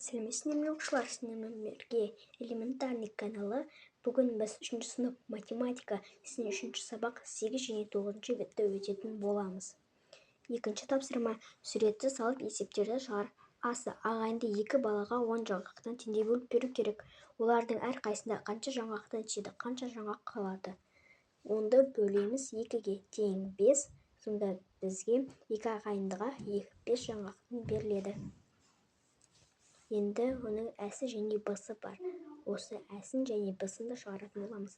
Сәлеметсіздер оқушылар, сіздермен бірге элементарный каналы. Бүгін біз 3-ші сынып математика 3-ші сабақ 8 және 9-ші бетті өтетін боламыз. Екінші тапсырма: суретті салып есептерді шығар. Асы: ағайынды екі балаға 10 жаңғақтан теңдей бөліп беру керек. Олардың әрқайсында қанша жаңғақтан түседі, қанша жаңғақ қалады? 10-ды бөлеміз 2-ге тең 5. Сонда бізге екі ағайындыға 5 жаңғақтан беріледі. Енді оның әсі және бысы бар. Осы әсін және бысын да шығаратын боламыз.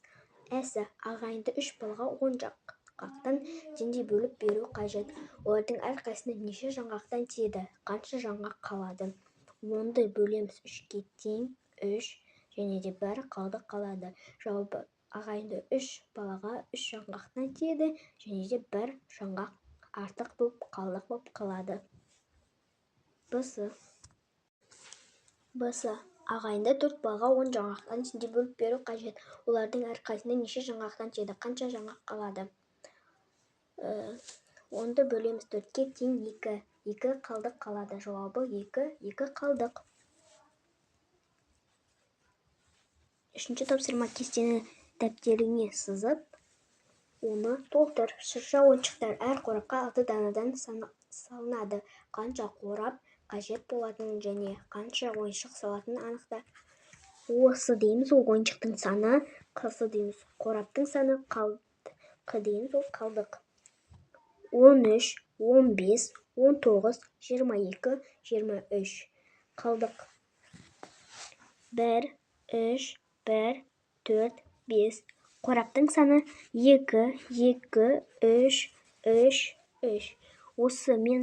Әсі: ағайынды 3 балаға 10 жаңғақтан теңдей бөліп беру қажет. Олардың әрқайсында неше жаңғақтан тиеді, қанша жаңғақ қалады? 10-ды бөлеміз 3-ге тең 3 және де бәрі қалады. Жауабы: ағайынды 3 балаға 3 жаңғақтан тиеді және де бір жаңғақ артық болып қалады. Бысы: ағайынды 4 балаға 10 жаңғақтан теңдей бөліп беру қажет. Олардың әрқайсында неше жаңғақтан тиеді, қанша жаңғақ қалады? 10-ды бөлеміз 4-ге тең 2. 2 қалдық қалады. Жауабы: 2 қалдық. 3-ші тапсырма: кестені дәптеріңе сызып, оны толтыр. Шырша ойыншықтар әр қорапқа 6 данадан салынады. Қанша қорап қажет болатынын және қанша ойыншық салатынын анықта. Осы дейміз ол ойыншықтың саны, қысы дейміз қораптың саны, қ дейміз ол қалдық. 13, 15, 19, 22, 23 қалдық. 1, 3, 1, 4, 5 қораптың саны 2, 2, 3, 3, 3. Осы мен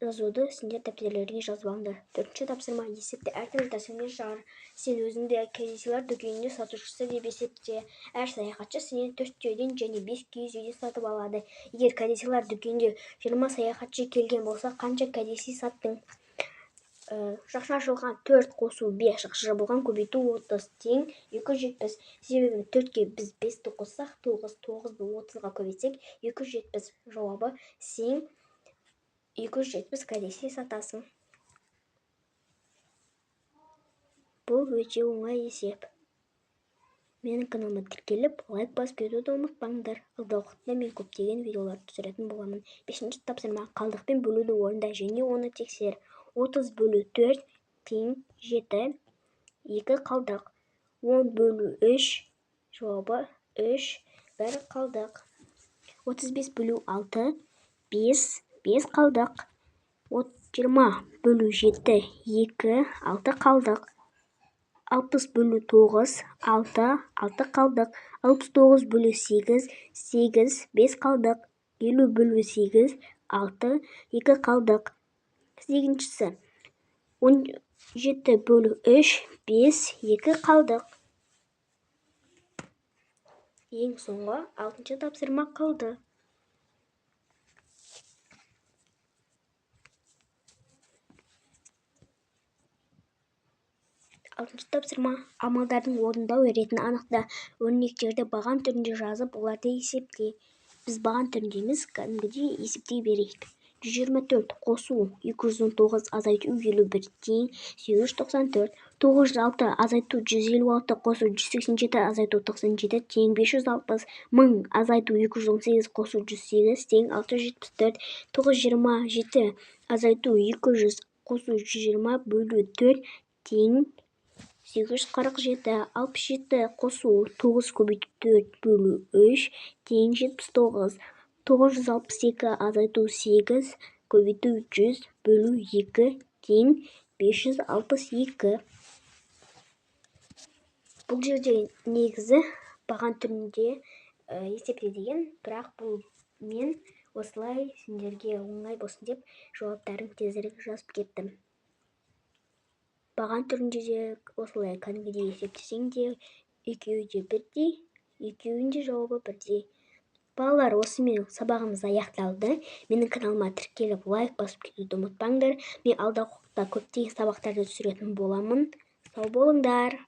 жазуды сендер дәптерлеріңе жазып алыңдар. 4-ші тапсырма: есепті әртүрлі тәсілмен шығар. Сен өзіңді кәдесыйлар дүкенінде сатушысы деп есепте. Әр саяхатшы сенен 4 түйеден және 5 киіз үйде сатып алады. Егер кәдесыйлар дүкенде 20 саяхатшы келген болса, қанша кәдесый саттың? Шақша ашылған 4 қосу 5, шақша жабылған көбейту 30 тең 270. Себебі 4-ге біз 5-ті қоссақ 9, 9-ды 30-ға көбейтсек 270. Жауабы: сен 270 кәдесый сатасың. Бұл өте оңай есеп. Менің каналыма тіркеліп, лайк басып кетуді ұмытпаңдар. Алдағы уақытта мен көптеген видеолар түсіретін боламын. 5-ші тапсырма: қалдықпен бөлуді орында және оны тексер. 30 бөлу 4 тең 7, 2 қалдық. 10 бөлу 3, жауабы 3, 1 қалдық. 35 бөлу 6, 5 қалдық. 20 бөлу 7, 2, 6 қалдық. 60 бөлу 9, 6 қалдық. 69 бөлу 8, 5 қалдық. 50 бөлу 8, 6, 2 қалдық. 8-шісі: 17 бөлу 3, 5, 2 қалдық. Ең соңғы 6-ші тапсырма қалды. 6-ші тапсырма: амалдардың орындау ретін анықта. Өрнектерді баған түрінде жазып, оларды есепте. Біз баған түрінде емес, кәдімгідей есептей берейік. 124 қосу 219 азайту 51 тең 894. 906 азайту 156 қосу 187 азайту 97 тең 560. 1000 азайту 218 қосу 108 тең 674. 927 азайту 200 қосу 120 бөлу 4 тең 847. 67 қосу 9 көбейту 4 бөлу 3 тең 79. 962 азайту 8 көбейту 100 бөлу 2 тең 562. Бұл жерде негізі баған түрінде есепте деген, бірақ бұл мен осылай сендерге оңай болсын деп жауаптарын тезірек жазып кеттім. Баған түрінде де осылай кәдімгідей есептесең де екеуі де бірдей, екеуінің де жауабы бірдей. Балалар, осымен сабағымыз аяқталды. Менің каналыма тіркеліп, лайк басып кетуді ұмытпаңдар. Мен алдағы уақытта көптеген сабақтарды түсіретін боламын. Сау болыңдар.